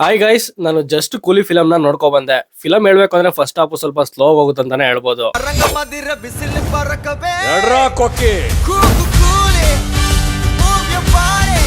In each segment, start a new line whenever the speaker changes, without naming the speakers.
Hi guys, ನಾನು just ಕೂಲಿ film ನ ನೋಡ್ಕೊ ಬಂದೆ. ಫಿಲಮ್ ಹೇಳ್ಬೇಕು ಅಂದ್ರೆ ಫಸ್ಟ್ ಹಾಫ್ ಸ್ವಲ್ಪ ಸ್ಲೋ ಹೋಗುತ್ತಂತಾನೆ ಹೇಳ್ಬೋದು.
ರಂಗಮಂದಿರ ಬಿಸಿಲು ಬರಕವೇ
ಎಡ್ರಾ ಕೊಕ್ಕಿ
ಕೂಗು ಕೂಲಿ move your body.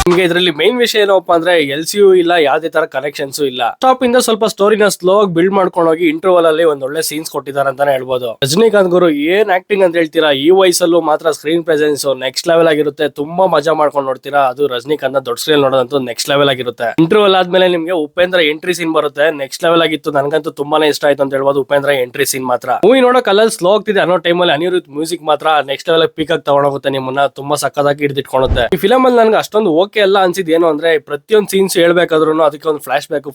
ನಿಮ್ಗೆ ಇದರಲ್ಲಿ ಮೇನ್ ವಿಷಯ ಏನಪ್ಪ ಅಂದ್ರೆ LCU ಇಲ್ಲ, ಯಾವ್ದೇ ತರ ಕನೆಕ್ಷನ್ಸ್ ಇಲ್ಲ. ಟಾಪ್ ಇಂದ ಸ್ವಲ್ಪ ಸ್ಟೋರಿನ ಸ್ಲೋ ಆಗಿ ಬಿಲ್ಡ್ ಮಾಡ್ಕೊಂಡು ಹೋಗಿ ಇಂಟರ್ವಲ್ ಅಲ್ಲಿ ಒಂದ್ ಒಳ್ಳೆ ಸೀನ್ಸ್ ಕೊಟ್ಟಿದ್ದಾರೆ ಅಂತಾನೆ ಹೇಳ್ಬೋದು. ರಜನಿಕಾಂತ್ ಗುರು ಏನ್ ಆಕ್ಟಿಂಗ್ ಅಂತ ಹೇಳ್ತೀರಾ, ಈ ವಯಸ್ಸಲ್ಲೂ ಮಾತ್ರ ಸ್ಕ್ರೀನ್ ಪ್ರೆಸೆನ್ಸ್ ನೆಕ್ಸ್ಟ್ ಲೆವೆಲ್ ಆಗಿರುತ್ತೆ. ತುಂಬಾ ಮಜಾ ಮಾಡ್ಕೊಂಡು ನೋಡ್ತೀರಾ. ಅದು ರಜನಿಕಾಂತ್ ದೊಡ್ಡ ಸ್ಕ್ರೀನ್ ನೋಡೋದಂತೂ ನೆಕ್ಸ್ಟ್ ಲೆವೆಲ್ ಆಗಿರುತ್ತೆ. ಇಂಟರ್ವಲ್ ಆದ್ಮೇಲೆ ನಿಮ್ಗೆ ಉಪೇಂದ್ರ ಎಂಟ್ರಿ ಸೀನ್ ಬರುತ್ತೆ, ನೆಕ್ಸ್ಟ್ ಲೆವೆಲ್ ಆಗಿತ್ತು. ನನಗಂತೂ ತುಂಬಾನೇ ಇಷ್ಟ ಆಯ್ತು ಅಂತ ಹೇಳ್ಬೋದು ಉಪೇಂದ್ರ ಎಂಟ್ರಿ ಸೀನ್ ಮಾತ್ರ. ಮೂವಿ ನೋಡೋ ಕಲರ್ ಸ್ಲೋ ಆಗ್ತಿದೆ ಅನ್ನೋ ಟೈಮಲ್ಲಿ ಅನಿರುದ್ಧ್ ಮ್ಯೂಸಿಕ್ ಮಾತ್ರ ನೆಕ್ಸ್ಟ್ ಲೆವೆಲ್ ಪೀಕ್ ಆಗಿ ತಗೊಂಡೋಗುತ್ತೆ, ನಿಮ್ಮನ್ನ ತುಂಬಾ ಸಕ್ಕದಾಗಿ ಹಿಡಿದಿಟ್ಕೊಳುತ್ತೆ. ಈ ಫಿಲಮ್ ಅಲ್ಲಿ ನನ್ಗೆ ಅಷ್ಟೊಂದು ಓಕೆ ಅಲ್ಲ ಅನ್ಸಿದ್ ಏನು ಅಂದ್ರೆ, ಪ್ರತಿಯೊಂದು ಸೀನ್ಸ್ ಹೇಳ್ಬೇಕಾದ್ರೂ ಅದಕ್ಕೆ ಒಂದು ಫ್ಲಾಶ್ ಬ್ಯಾಕ್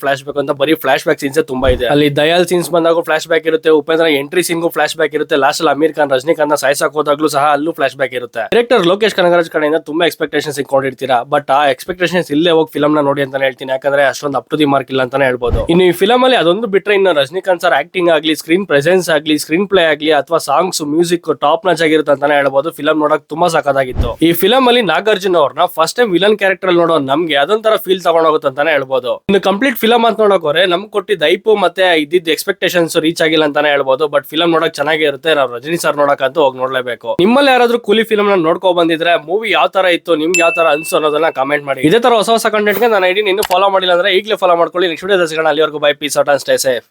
ಅಂತ ಬರೀ ಫ್ಲಾಶ್ ಬ್ಯಾಕ್ ಸೀನ್ಸ್ ತುಂಬಾ ಇದೆ. ಅಲ್ಲಿ ದಯಾಲ್ ಸೀನ್ಸ್ ಬಂದಾಗ ಫ್ಲಾಶ್ ಬ್ಯಾಕ್ ಇರುತ್ತೆ, ಉಪೇಂದ್ರ ಎಂಟ್ರಿ ಸೀನ್ಗೂ ಫ್ಲಾಶ್ ಬ್ಯಾಕ್ ಇರುತ್ತೆ, ಲಾಸ್ಟ್ ಅಲ್ಲಿ ಅಮೀರ್ ಖಾನ್ ರಜನಿಕಾಂತ್ ಸಾಯ್ಸಕ್ ಹೋದಾಗ್ಲೂ ಸಹ ಅಲ್ಲೂ ಫ್ಲಾಶ್ ಬ್ಯಾಕ್ ಇರುತ್ತೆ. ಡೈರೆಕ್ಟರ್ ಲೋಕೇಶ್ ಕನಗರಾಜ್ ಕಡೆಯಿಂದ ತುಂಬಾ ಎಕ್ಸ್ಪೆಕ್ಟೇಷನ್ಸ್ ಇಟ್ಕೊಂಡಿರ್ತೀರಾ, ಬಟ್ ಆ ಎಕ್ಸ್ಪೆಕ್ಟೇಷನ್ಸ್ ಇಲ್ಲೇ ಹೋಗಿ ಫಿಲಮ್ ನ ನೋಡಿ ಅಂತಾನೆ ಹೇಳ್ತೀನಿ. ಯಾಕಂದ್ರೆ ಅಷ್ಟೊಂದು ಅಪ್ ಟು ದಿ ಮಾರ್ಕ್ ಇಲ್ಲ ಅಂತಾನೆ ಹೇಳ್ಬೋದು. ಇನ್ನು ಈ ಫಿಲಮ್ ಅಲ್ಲಿ ಅದೊಂದು ಬಿಟ್ರೆ ಇನ್ನು ರಜನಿಕಾಂತ್ ಸರ್ ಆಕ್ಟಿಂಗ್ ಆಗ್ಲಿ, ಸ್ಕ್ರೀನ್ ಪ್ರೆಸೆನ್ಸ್ ಆಗ್ಲಿ, ಸ್ಕ್ರೀನ್ ಪ್ಲೇ ಆಗ್ಲಿ ಅಥವಾ ಸಾಂಗ್ಸ್ ಮ್ಯೂಸಿಕ್ ಟಾಪ್ ನಾಚ್ ಆಗಿರುತ್ತೆ ಅಂತಾನೆ ಹೇಳ್ಬೋದು. ಫಿಲಮ್ ನೋಡಕ್ ತುಂಬಾ ಸಕ್ಕದಾಗಿತ್ತು. ಈ ಫಿಲಮ್ ಅಲ್ಲಿ ನಾಗಾರ್ಜುನ ಅವ್ರನ್ನ ಫಸ್ಟ್ ಟೈಮ್ ವಿಲನ್ ಕ್ಯಾರೆಕ್ಟರ್ ಅಲ್ಲಿ ನೋಡೋ ನಮ್ಗೆ ಅದೊಂತರ ಫೀಲ್ ತಗೊಂಡೋಗುತ್ತೆ ಅಂತಾನೆ ಹೇಳ್ಬೋದು. ಇನ್ನು ಕಂಪ್ಲೀಟ್ ಫಿಲಮ್ ಅಂತ ನೋಡೋಕೋರೆ ನಮ್ಗೆ ಕೊಟ್ಟಿದ್ದ ಐಪು ಮತ್ತೆ ಇದ್ದಿದ್ದ ಎಕ್ಸ್ಪೆಕ್ಟೇಷನ್ಸ್ ರೀಚ್ ಆಗಿಲ್ಲ ಅಂತಾನೆ ಹೇಳ್ಬೋದು. ಬಟ್ ಫಿಲಮ್ ನೋಡಕ್ ಚೆನ್ನಾಗಿ ಇರುತ್ತೆ. ನಾವು ರಜನಿ ಸರ್ ನೋಡಕ್ಕಂತೂ ಹೋಗಿ ನೋಡ್ಲೇಬೇಕು. ನಿಮ್ಮಲ್ಲಿ ಯಾರಾದ್ರೂ ಕೂಲಿ ಫಿಲಮ್ ನ ನೋಡ್ಕೊ ಬಂದಿದ್ರೆ ಮೂವಿ ಯಾವ ತರ ಇತ್ತು, ನಿಮ್ಗೆ ಯಾವ ತರ ಅನ್ಸು ಅನ್ನೋದನ್ನ ಕಾಮೆಂಟ್ ಮಾಡಿ. ಇದೇ ತರ ಹೊಸ ಕಂಟೆಂಟ್ ಗೆ ನಾನು ಐಡಿ ಇನ್ನು ಫಾಲೋ ಮಾಡಿಲ್ಲ ಅಂದ್ರೆ ಈಗಲೇ ಫಾಲೋ ಮಾಡ್ಕೊಳ್ಳಿ. ನೆಕ್ಸ್ಟ್ ವಿಡಿಯೋ ಸಿಗೋಣ. ಅಲ್ಲಿವರೆಗೂ by, piece out and stay safe.